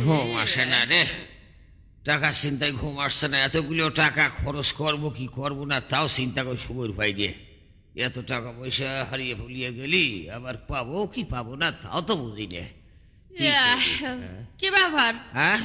ঘুম আসে না রে, টাকা চিন্তায় ঘুম আসছে না। এতগুলো টাকা খরচ করব কি করব না তাও চিন্তা করে সময় পাই দিয়ে। এত টাকা পয়সা হারিয়ে ভুলিয়ে গেলি, আবার পাবো কি পাবো না তাও তো বুঝি না। কি ব্যাপার? হ্যাঁ,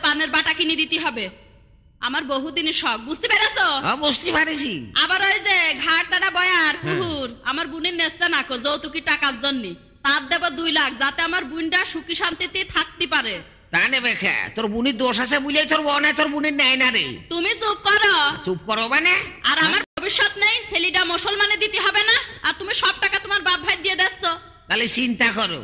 পানের বাটা কিনে দিতে হবে, আমার বহুদিনের শখ, বুঝতে পেরেছো? বুঝতে পারিছি। আবার ওই যে ঘাট দাদা বয়ার কুহুর আমার বোনের নেস্তা নাকো যৌতুকি টাকার জন্য, তার দেব 2 লাখ, যাতে আমার বোনটা সুখী শান্তিতে থাকতে পারে। তা নেবে খা, তোর বুনির দোষ আছে বুঝলেই তোর বোন তোর বুনির নেয় না রে। তুমি চুপ করো। চুপ করো মানে? আর আমার ভবিষ্যৎ নেই, ছেলেটা মুসলমানে দিতে হবে না, আর তুমি সব টাকা তোমার বাপ ভাই দিয়ে দিচ্ছ। তাহলে চিন্তা করো।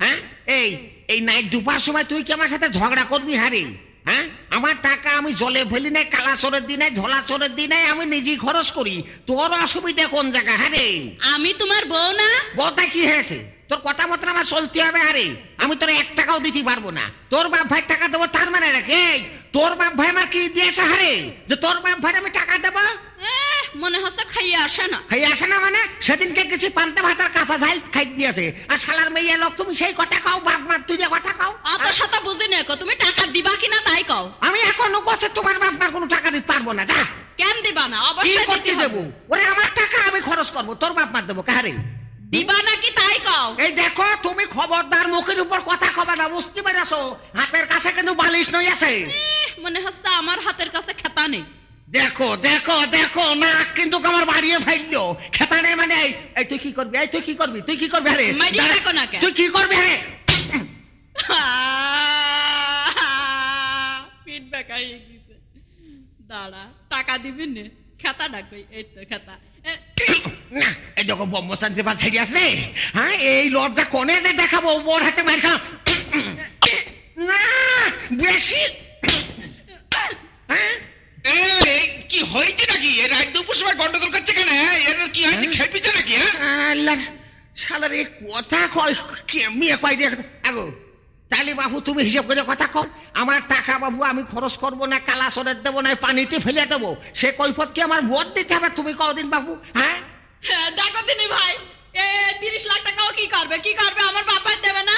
হ্যাঁ, এই এই নাইট দুপার সময় তুই কি আমার সাথে ঝগড়া করবি? হারে, হ্যাঁ, আমার টাকা আমি জলে ফেলি নাই, কালা চোরের দিন নাই, ধলা চোরের দিন নাই, আমি নিজেই খরচ করি। তোর অসুবিধা কোন জায়গা? হারে, আমি তোমার বউ না? বউটা কি হয়েছে? তোর কথা মতো আমার চলতে হবে। আরে আমি তোর 1 টাকাও দিতে পারবো না। তোর বাপ ভাই টাকা দেবো তার মানে রাখে? তোর বাপ ভাই আমার কি দিয়েছে হারে যে তোর বাপ ভাই আমি টাকা দেবো? মনে হচ্ছে খাইয়ে আসে না। খাইয়ে আসে না মানে? সেদিনকে কিছু পান্তা ভাতার কাঁচা ঝাল খাই দিয়েছে, আর শালার মেয়ে লোক তুমি সেই কথা কাও, বাপ মা তুই যে কথা কাও। অত সাথে বুঝি না, তুমি টাকা দিবা কিনা তাই কও। আমি এখনো বছর তোমার বাপ মার কোনো টাকা দিতে পারবো না। যা। কেন দিবা না? অবশ্যই করতে দেবো। ওরে আমার টাকা আমি খরচ করবো, তোর বাপ মার দেবো কাহারে? দিবা নাকি তাই কও। এই দেখো, তুমি খবরদার মুখের উপর কথা কবে না, বুঝতে পেরেছো? হাতের কাছে কিন্তু বালিশ নই আছে। মনে হচ্ছে আমার হাতের কাছে খেতা নেই। দেখো দেখো দেখো, না কিন্তু আমার বাড়িয়ে ফেললো খেতা নেই মানে। এই তুই কি করবি? এই তুই কি করবি? তুই কি করবি? আরে তুই কি করবি? আরে ফিডব্যাক আই গেছে, দাঁড়া টাকা দিবি না। খেতা ডাকই, এই তো খেতা। না, এই দেখো বোম্বসান যে বাদ ছেড়ে আসলে। হ্যাঁ, এই লজ্জা কোনে যে দেখাবো, ওর হাতে মার খা না বেশি। কি হয়েছে নাকি? রাত দুপুর সময় গন্ডগোল করছে কেন? এর কি হয়েছে? খেপিছে নাকি? আল্লাহ শালার এই কথা কয় কেমনি কয় দিয়ে আগো। তাহলে বাবু তুমি হিসাব করে কথা কও। আমার টাকা বাবু আমি খরচ করবো না, কালা সরের দেবো না, পানিতে ফেলে দেবো, সে কৈফত কি আমার ভোট দিতে হবে? তুমি কদিন বাবু? হ্যাঁ দেখো দিনি ভাই, 30 লাখ টাকাও কি করবে? কি করবে? আমার বাপ ভাই দেবে না?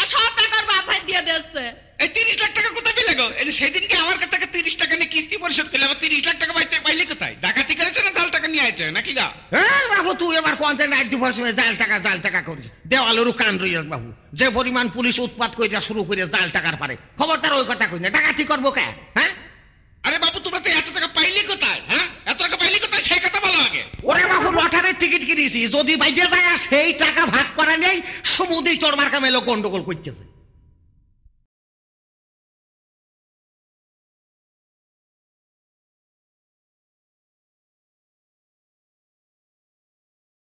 আর সব টাকার বাপ ভাই দিয়ে দিচ্ছে। এই 30 লাখ টাকা কোথায় পেলে গো? এই যে সেদিনকে আমার কাছ থেকে 30 টাকা নিয়ে কিস্তি পরিশোধ করলে, আবার 30 লাখ টাকা পাইলে কোথায়? ডাকাতি করেছে না জাল টাকা নিয়ে আছে নাকি গা? হ্যাঁ বাবু, তুই এবার কোনতে নাইট দুপুর সময় জাল টাকা করিস? দেওয়ালেরও কান রইয়াস বাবু। যে পরিমাণ পুলিশ উৎপাত কইরা শুরু করে জাল টাকার পারে, খবরদার ওই কথা কই না। ডাকাতি করবো কে? হ্যাঁ, আরে বাবু তোমরা তো এত টাকা পাইলে কোথায়? হ্যাঁ, এত টাকা পাইলে কোথায় সেই কথা বলো আগে। ওরে বাবু, লটারির টিকিট কিনেছি, যদি বাইজে যায় সেই টাকা ভাগ করা নেই, সমুদ্রে চোর মার্কা মেলো গন্ডগোল করতেছে।